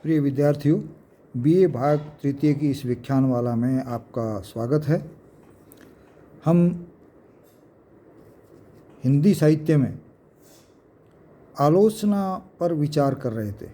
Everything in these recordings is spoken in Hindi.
प्रिय विद्यार्थियों, बीए भाग तृतीय की इस व्याख्यानमाला में आपका स्वागत है। हम हिंदी साहित्य में आलोचना पर विचार कर रहे थे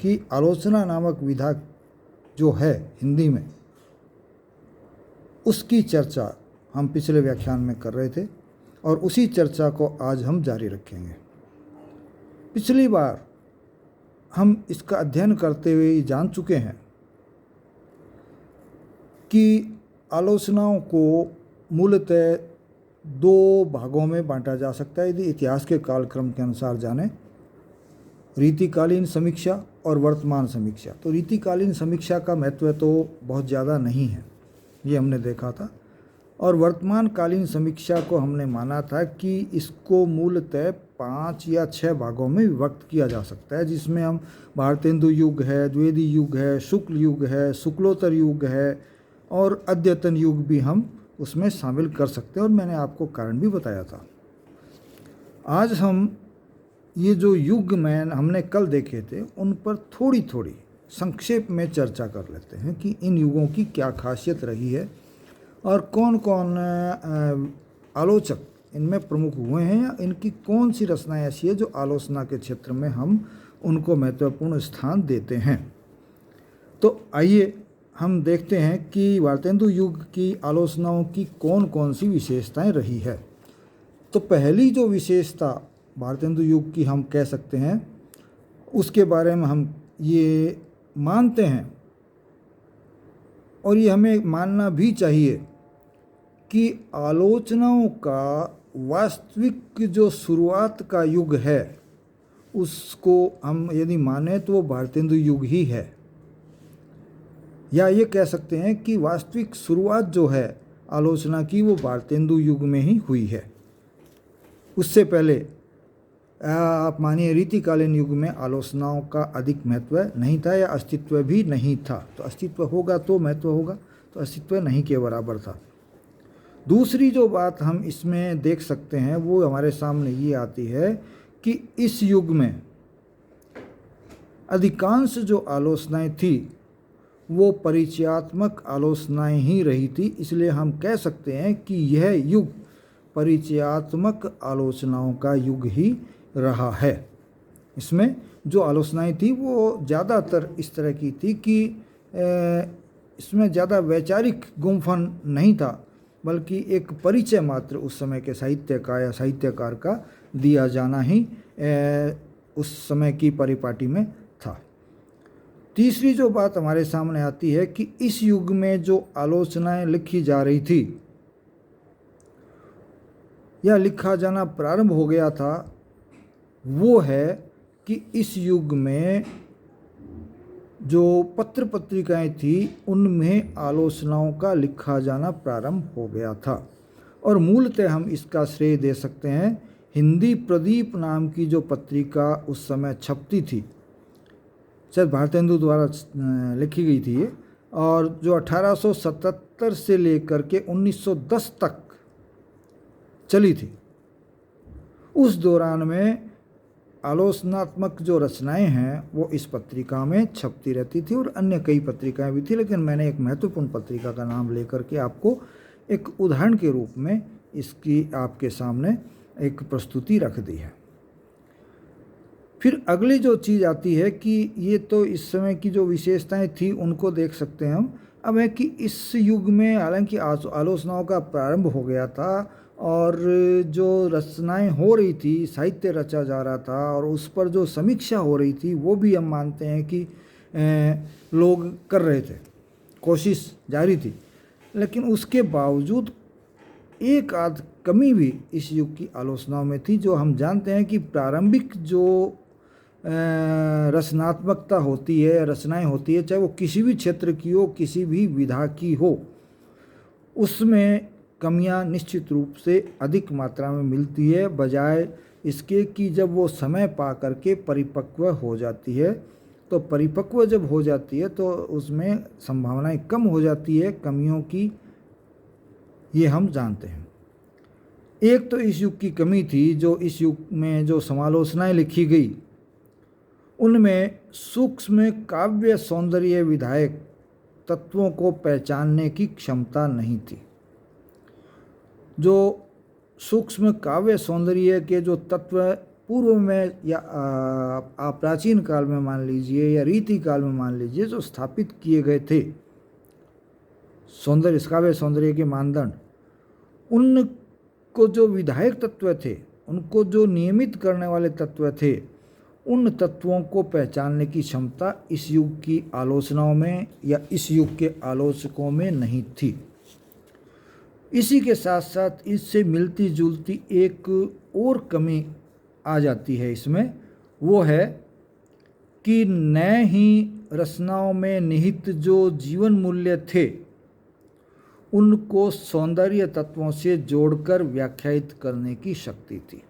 कि आलोचना नामक विधा जो है हिंदी में, उसकी चर्चा हम पिछले व्याख्यान में कर रहे थे और उसी चर्चा को आज हम जारी रखेंगे। पिछली बार हम इसका अध्ययन करते हुए जान चुके हैं कि आलोचनाओं को मूलतः दो भागों में बांटा जा सकता है यदि इतिहास के कालक्रम के अनुसार जाने, रीतिकालीन समीक्षा और वर्तमान समीक्षा। तो रीतिकालीन समीक्षा का महत्व तो बहुत ज़्यादा नहीं है, ये हमने देखा था, और वर्तमान कालीन समीक्षा को हमने माना था कि इसको मूलतः 5 या 6 भागों में विभक्त किया जा सकता है, जिसमें हम भारतेंदु युग है, द्विवेदी युग है, शुक्ल युग है, शुक्लोत्तर युग है और अद्यतन युग भी हम उसमें शामिल कर सकते हैं, और मैंने आपको कारण भी बताया था। आज हम ये जो युग में हमने कल देखे थे उन पर थोड़ी थोड़ी संक्षेप में चर्चा कर लेते हैं कि इन युगों की क्या खासियत रही है और कौन कौन आलोचक इनमें प्रमुख हुए हैं, या इनकी कौन सी रचनाएं ऐसी है जो आलोचना के क्षेत्र में हम उनको महत्वपूर्ण स्थान देते हैं। तो आइए हम देखते हैं कि भारतेंदु युग की आलोचनाओं की कौन कौन सी विशेषताएं रही है। तो पहली जो विशेषता भारतेंदु युग की हम कह सकते हैं, उसके बारे में हम ये मानते हैं और ये हमें मानना भी चाहिए कि आलोचनाओं का वास्तविक जो शुरुआत का युग है उसको हम यदि माने तो वो भारतेंदु युग ही है, या ये कह सकते हैं कि वास्तविक शुरुआत जो है आलोचना की वो भारतेंदु युग में ही हुई है। उससे पहले आप मानिए रीतिकालीन युग में आलोचनाओं का अधिक महत्व नहीं था या अस्तित्व भी नहीं था। तो अस्तित्व होगा तो महत्व होगा, तो अस्तित्व नहीं के बराबर था। दूसरी जो बात हम इसमें देख सकते हैं वो हमारे सामने ये आती है कि इस युग में अधिकांश जो आलोचनाएं थी वो परिचयात्मक आलोचनाएं ही रही थी। इसलिए हम कह सकते हैं कि यह युग परिचयात्मक आलोचनाओं का युग ही रहा है। इसमें जो आलोचनाएं थी वो ज़्यादातर इस तरह की थी कि इसमें ज़्यादा वैचारिक गुम्फन नहीं था, बल्कि एक परिचय मात्र उस समय के साहित्य का या साहित्यकार का दिया जाना ही उस समय की परिपाटी में था। तीसरी जो बात हमारे सामने आती है कि इस युग में जो आलोचनाएं लिखी जा रही थी या लिखा जाना प्रारंभ हो गया था, वो है कि इस युग में जो पत्र पत्रिकाएं थी उनमें आलोचनाओं का लिखा जाना प्रारंभ हो गया था। और मूलतः हम इसका श्रेय दे सकते हैं हिंदी प्रदीप नाम की जो पत्रिका उस समय छपती थी, शायद भारतेंदु द्वारा लिखी गई थी ये, और जो 1877 से लेकर के 1910 तक चली थी। उस दौरान में आलोचनात्मक जो रचनाएं हैं वो इस पत्रिका में छपती रहती थी, और अन्य कई पत्रिकाएं भी थी, लेकिन मैंने एक महत्वपूर्ण पत्रिका का नाम लेकर के आपको एक उदाहरण के रूप में इसकी आपके सामने एक प्रस्तुति रख दी है। फिर अगली जो चीज़ आती है कि ये तो इस समय की जो विशेषताएं थी उनको देख सकते हैं हम। अब है कि इस युग में हालांकि आलोचनाओं का प्रारंभ हो गया था और जो रचनाएं हो रही थी, साहित्य रचा जा रहा था और उस पर जो समीक्षा हो रही थी वो भी हम मानते हैं कि लोग कर रहे थे, कोशिश जारी थी, लेकिन उसके बावजूद एक आध कमी भी इस युग की आलोचनाओं में थी, जो हम जानते हैं कि प्रारंभिक जो रचनात्मकता होती है, रचनाएं होती है, चाहे वो किसी भी क्षेत्र की हो, किसी भी विधा की हो, उसमें कमियां निश्चित रूप से अधिक मात्रा में मिलती है, बजाय इसके कि जब वो समय पा करके परिपक्व हो जाती है। तो परिपक्व जब हो जाती है तो उसमें संभावनाएं कम हो जाती है कमियों की, ये हम जानते हैं। एक तो इस युग की कमी थी, जो इस युग में जो समालोचनाएं लिखी गई उनमें सूक्ष्म काव्य सौंदर्य विधायक तत्वों को पहचानने की क्षमता नहीं थी। जो सूक्ष्म काव्य सौंदर्य के जो तत्व पूर्व में या प्राचीन काल में मान लीजिए या रीति काल में मान लीजिए जो स्थापित किए गए थे सौंदर्य काव्य सौंदर्य के मानदंड, उनको जो विधायक तत्व थे, उनको जो नियमित करने वाले तत्व थे, उन तत्वों को पहचानने की क्षमता इस युग की आलोचनाओं में या इस युग के आलोचकों में नहीं थी। इसी के साथ साथ इससे मिलती जुलती एक और कमी आ जाती है इसमें, वो है कि नए ही रचनाओं में निहित जो जीवन मूल्य थे उनको सौंदर्य तत्वों से जोड़कर व्याख्यायित करने की शक्ति थी।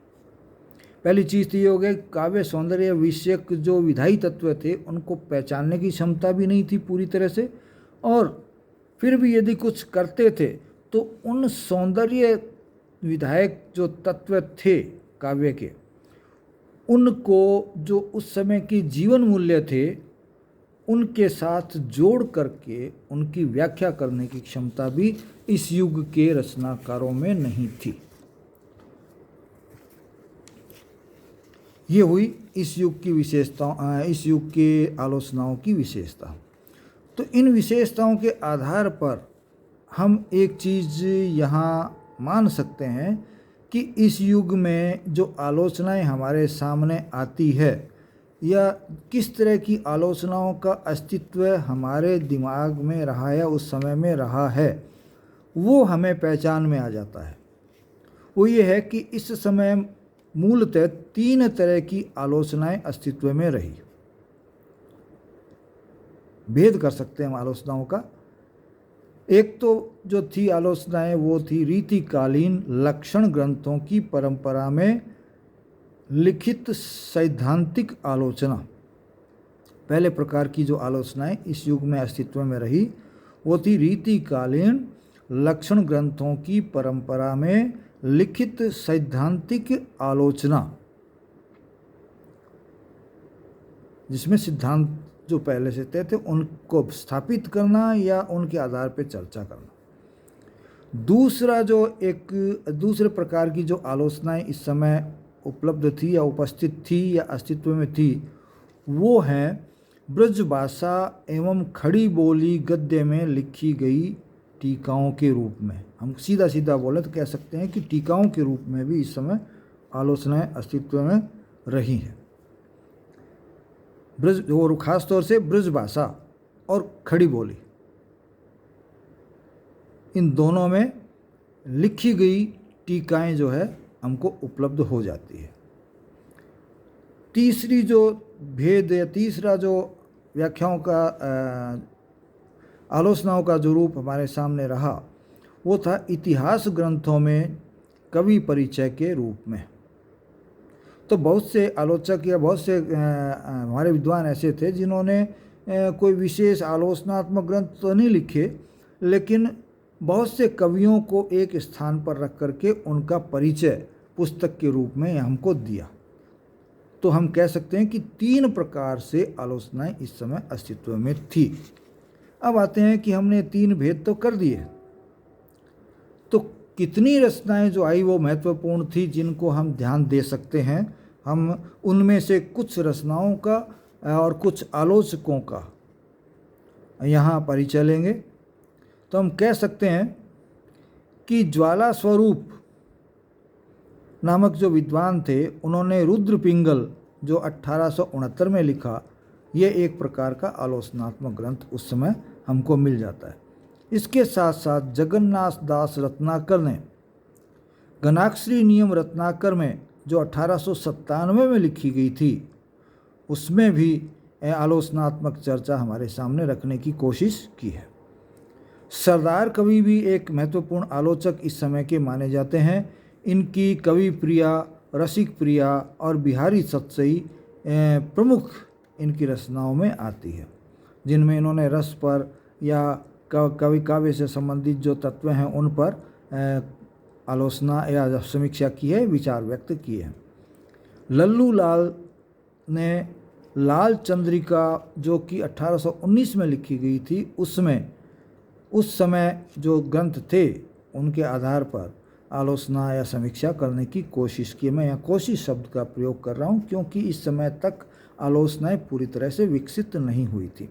पहली चीज़ तो ये हो गया, काव्य सौंदर्य विषयक जो विधायी तत्व थे उनको पहचानने की क्षमता भी नहीं थी पूरी तरह से, और फिर भी यदि कुछ करते थे तो उन सौंदर्य विधायक जो तत्व थे काव्य के, उनको जो उस समय के जीवन मूल्य थे उनके साथ जोड़ करके उनकी व्याख्या करने की क्षमता भी इस युग के रचनाकारों में नहीं थी। ये हुई इस युग की विशेषताओं, इस युग के आलोचनाओं की विशेषता। तो इन विशेषताओं के आधार पर हम एक चीज़ यहाँ मान सकते हैं कि इस युग में जो आलोचनाएं हमारे सामने आती है या किस तरह की आलोचनाओं का अस्तित्व हमारे दिमाग में रहा है, उस समय में रहा है, वो हमें पहचान में आ जाता है। वो ये है कि इस समय मूलतः 3 तरह की आलोचनाएं अस्तित्व में रही। भेद कर सकते हैं हम आलोचनाओं का। एक तो जो थी आलोचनाएं वो थी रीतिकालीन लक्षण ग्रंथों की परंपरा में लिखित सैद्धांतिक आलोचना। पहले प्रकार की जो आलोचनाएं इस युग में अस्तित्व में रही वो थी रीतिकालीन लक्षण ग्रंथों की परंपरा में लिखित सैद्धांतिक आलोचना, जिसमें सिद्धांत जो पहले से तय थे उनको स्थापित करना या उनके आधार पर चर्चा करना। दूसरा जो दूसरे प्रकार की जो आलोचनाएं इस समय उपलब्ध थी या उपस्थित थी या अस्तित्व में थी वो है ब्रजभाषा एवं खड़ी बोली गद्य में लिखी गई टीकाओं के रूप में। हम सीधा सीधा बोले तो कह सकते हैं कि टीकाओं के रूप में भी इस समय आलोचनाएं अस्तित्व में रही हैं। ब्रज और ख़ास तौर से ब्रजभाषा और खड़ी बोली, इन दोनों में लिखी गई टीकाएं जो है हमको उपलब्ध हो जाती है। तीसरी जो भेद या तीसरा जो व्याख्याओं का आलोचनाओं का जो रूप हमारे सामने रहा वो था इतिहास ग्रंथों में कवि परिचय के रूप में। तो बहुत से आलोचक या बहुत से हमारे विद्वान ऐसे थे जिन्होंने कोई विशेष आलोचनात्मक ग्रंथ तो नहीं लिखे, लेकिन बहुत से कवियों को एक स्थान पर रख करके उनका परिचय पुस्तक के रूप में हमको दिया। तो हम कह सकते हैं कि 3 प्रकार से आलोचनाएं इस समय अस्तित्व में थी। अब आते हैं कि हमने 3 भेद तो कर दिए, तो कितनी रचनाएं जो आई वो महत्वपूर्ण थी जिनको हम ध्यान दे सकते हैं। हम उनमें से कुछ रचनाओं का और कुछ आलोचकों का यहाँ परिचय लेंगे। तो हम कह सकते हैं कि ज्वाला स्वरूप नामक जो विद्वान थे उन्होंने रुद्र पिंगल जो 1869 में लिखा, ये एक प्रकार का आलोचनात्मक ग्रंथ उस समय हमको मिल जाता है। इसके साथ साथ जगन्नाथ दास रत्नाकर ने घनाक्षरी नियम रत्नाकर में जो 1897 में लिखी गई थी उसमें भी आलोचनात्मक चर्चा हमारे सामने रखने की कोशिश की है। सरदार कवि भी एक महत्वपूर्ण आलोचक इस समय के माने जाते हैं। इनकी कवि प्रिया, रसिक प्रिया और बिहारी सतसई प्रमुख इनकी रचनाओं में आती है, जिनमें इन्होंने रस पर या कवि काव्य से संबंधित जो तत्व हैं उन पर आलोचना या समीक्षा की है, विचार व्यक्त किए हैं। लल्लू लाल ने लाल चंद्रिका जो कि 1819 में लिखी गई थी, उसमें उस समय जो ग्रंथ थे उनके आधार पर आलोचना या समीक्षा करने की कोशिश की। मैं यहाँ कोशिश शब्द का प्रयोग कर रहा हूँ क्योंकि इस समय तक आलोचनाएं पूरी तरह से विकसित नहीं हुई थी।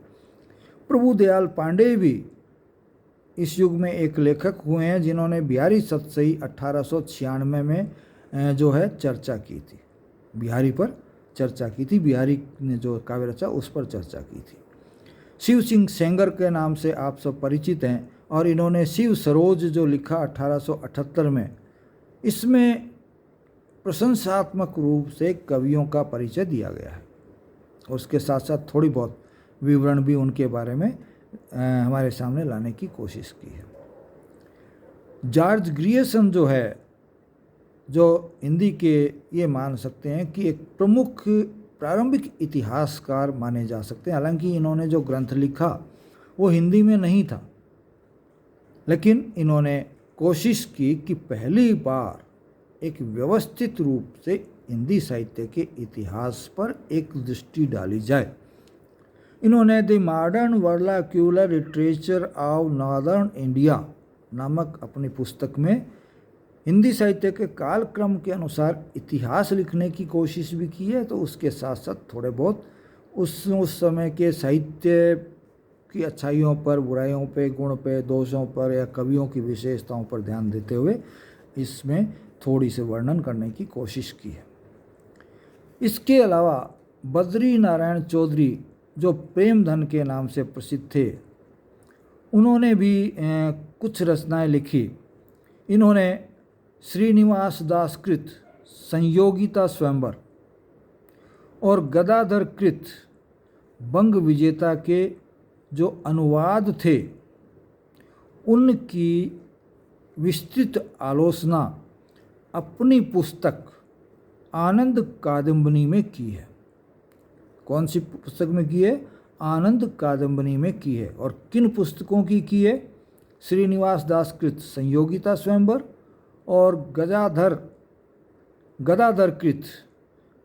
प्रभुदयाल पांडे भी इस युग में एक लेखक हुए हैं जिन्होंने बिहारी सतसई 1896 में जो है चर्चा की थी, बिहारी पर चर्चा की थी, बिहारी ने जो काव्य रचा उस पर चर्चा की थी। शिव सिंह सेंगर के नाम से आप सब परिचित हैं और इन्होंने शिव सरोज जो लिखा 1878 में, इसमें प्रशंसात्मक रूप से कवियों का परिचय दिया गया है और उसके साथ साथ थोड़ी बहुत विवरण भी उनके बारे में हमारे सामने लाने की कोशिश की है। जॉर्ज ग्रियर्सन जो है, जो हिंदी के ये मान सकते हैं कि एक प्रमुख प्रारंभिक इतिहासकार माने जा सकते हैं। हालांकि इन्होंने जो ग्रंथ लिखा वो हिंदी में नहीं था, लेकिन इन्होंने कोशिश की कि पहली बार एक व्यवस्थित रूप से हिंदी साहित्य के इतिहास पर एक दृष्टि डाली जाए। इन्होंने the modern vernacular literature of northern India नामक अपनी पुस्तक में हिंदी साहित्य के कालक्रम के अनुसार इतिहास लिखने की कोशिश भी की है, तो उसके साथ साथ थोड़े बहुत उस समय के साहित्य की अच्छाइयों पर, बुराइयों पे, गुण पे, दोषों पर या कवियों की विशेषताओं पर ध्यान देते हुए इसमें थोड़ी सी वर्णन करने की कोशिश की है। इसके अलावा बद्री नारायण चौधरी जो प्रेमधन के नाम से प्रसिद्ध थे, उन्होंने भी कुछ रचनाएं लिखी। इन्होंने श्रीनिवास दास कृत संयोगिता स्वयंवर और गदाधर कृत बंग विजेता के जो अनुवाद थे उनकी विस्तृत आलोचना अपनी पुस्तक आनंद कादंबनी में की है। कौन सी पुस्तक में की है? आनंद कादंबनी में की है। और किन पुस्तकों की है? श्रीनिवास दास कृत संयोगिता स्वयंवर और गदाधर कृत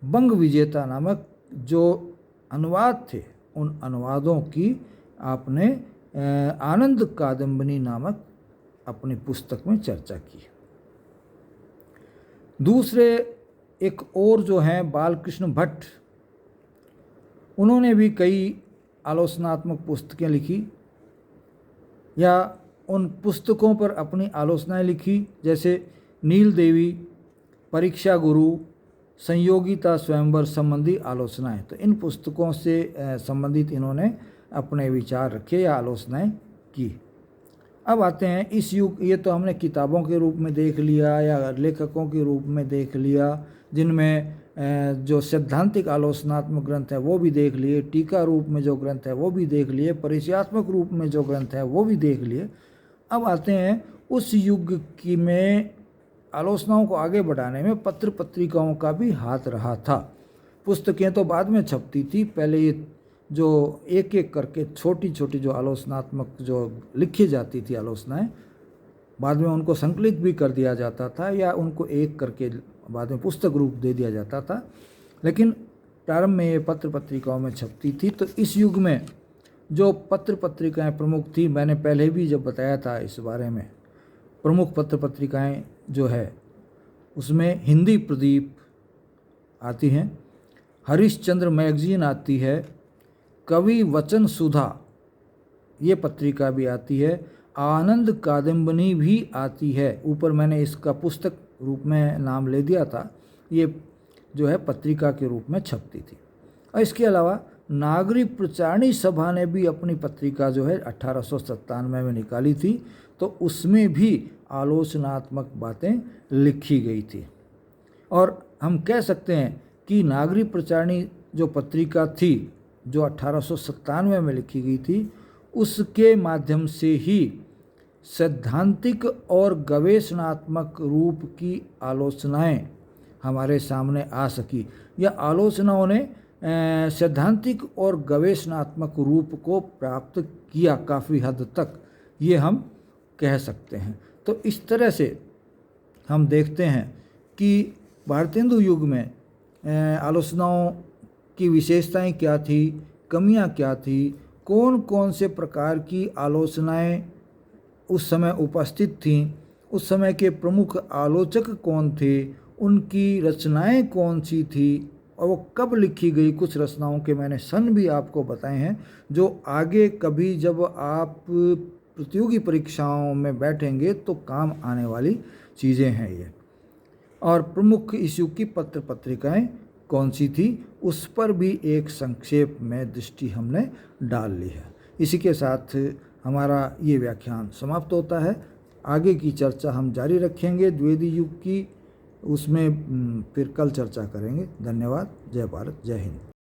बंग विजेता नामक जो अनुवाद थे, उन अनुवादों की आपने आनंद कादंबनी नामक अपनी पुस्तक में चर्चा की। दूसरे एक और जो हैं बालकृष्ण भट्ट, उन्होंने भी कई आलोचनात्मक पुस्तकें लिखी या उन पुस्तकों पर अपनी आलोचनाएं लिखी, जैसे नील देवी, परीक्षा गुरु, संयोगिता स्वयंवर संबंधी आलोचनाएं। तो इन पुस्तकों से संबंधित इन्होंने अपने विचार रखे या आलोचनाएं की। अब आते हैं इस युग, ये तो हमने किताबों के रूप में देख लिया या लेखकों के रूप में देख लिया, जिनमें जो सैद्धांतिक आलोचनात्मक ग्रंथ है वो भी देख लिए, टीका रूप में जो ग्रंथ है वो भी देख लिए, परिचयात्मक रूप में जो ग्रंथ है वो भी देख लिए। अब आते हैं उस युग की में आलोचनाओं को आगे बढ़ाने में पत्र पत्रिकाओं का भी हाथ रहा था। पुस्तकें तो बाद में छपती थी, पहले ये जो एक एक करके छोटी छोटी जो आलोचनात्मक जो लिखी जाती थी आलोचनाएं, बाद में उनको संकलित भी कर दिया जाता था या उनको एक करके बाद में पुस्तक रूप दे दिया जाता था, लेकिन प्रारंभ में ये पत्र पत्रिकाओं में छपती थी। तो इस युग में जो पत्र पत्रिकाएं प्रमुख थी, मैंने पहले भी जब बताया था इस बारे में, प्रमुख पत्र पत्रिकाएं जो है उसमें हिंदी प्रदीप आती हैं, हरिश्चंद्र मैगजीन आती है, कवि वचन सुधा ये पत्रिका भी आती है, आनंद कादंबनी भी आती है। ऊपर मैंने इसका पुस्तक रूप में नाम ले दिया था, ये जो है पत्रिका के रूप में छपती थी। और इसके अलावा नागरिक प्रचारणी सभा ने भी अपनी पत्रिका जो है 1897 में निकाली थी, तो उसमें भी आलोचनात्मक बातें लिखी गई थी। और हम कह सकते हैं कि नागरिक प्रचारणी जो पत्रिका थी जो 1897 में लिखी गई थी, उसके माध्यम से ही सैद्धांतिक और गवेषणात्मक रूप की आलोचनाएं हमारे सामने आ सकी, या आलोचनाओं ने सैद्धांतिक और गवेषणात्मक रूप को प्राप्त किया काफ़ी हद तक, ये हम कह सकते हैं। तो इस तरह से हम देखते हैं कि भारतेंदु युग में आलोचनाओं की विशेषताएं क्या थी, कमियां क्या थी, कौन कौन से प्रकार की आलोचनाएं उस समय उपस्थित थीं, उस समय के प्रमुख आलोचक कौन थे, उनकी रचनाएं कौन सी थी और वो कब लिखी गई। कुछ रचनाओं के मैंने सन भी आपको बताए हैं, जो आगे कभी जब आप प्रतियोगी परीक्षाओं में बैठेंगे तो काम आने वाली चीज़ें हैं ये। और प्रमुख इश्यू की पत्र पत्रिकाएं कौन सी थी, उस पर भी एक संक्षेप में दृष्टि हमने डाल ली है। इसी के साथ हमारा ये व्याख्यान समाप्त होता है। आगे की चर्चा हम जारी रखेंगे द्विवेदी युग की, उसमें फिर कल चर्चा करेंगे। धन्यवाद। जय भारत, जय हिंद।